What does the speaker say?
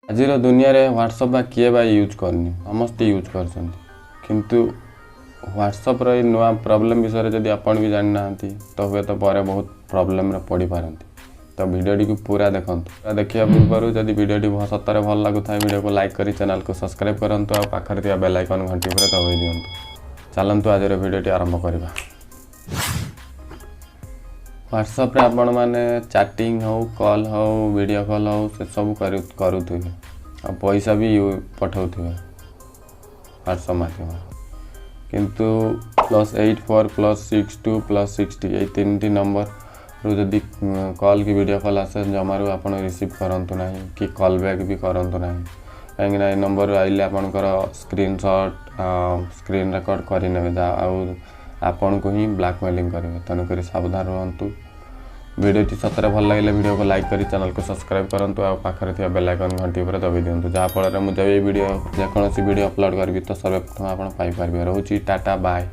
आज दुनिया रे व्हाट्सएप बा किए बा यूज करनी समस्ते यूज कर किंतु व्हाट्सएप रो नुआ प्रॉब्लम विषय जदि आपण भी जान ना तो हुए तो पर बहुत प्रॉब्लम रे पड़ी पारंती। तो वीडियो को पूरा देखंतु। देखिया पूर्व जदि वीडियो सतरे भल लागु था वीडियो को लाइक करी चैनल को सब्सक्राइब करंतु और पाखर थिया बेल आइकन घंटी पर दबाई दियंतु। चलंतु आज रो वीडियो आरंभ करबा। व्हाट्सएप रे आपण माने चैटिंग हो कॉल हो वीडियो कॉल हो से सब करूथुबे आ पैसा भी पठाउथुबे व्हाट्सएप माध्यम किंतु +84 +62 +60 ये तीन नंबर रो जदि कॉल की वीडियो कॉल आसे जमारू आपण रिसीव करंतु नाही कि कॉल बैक भी करंतु नाही काहेकि ना नंबर आइले आपनकर स्क्रीनशॉट स्क्रीन रिकॉर्ड करि नेबे आपण को ही ब्लैकमेलिंग करेंगे। तेणुक सावधान रहंतु। वीडियो सतरे भल लगे वीडियो को लाइक करी चैनल को सब्सक्राइब करंतु और पाखरे थिया बेल आइकन घंटी पर दबाई दियंतु जहाँ फल मुझे वीडियो जेकोसी वीडियो अपलोड करी तो सर्वप्रथम आपण पाई पारबे। रहूची टाटा बाय।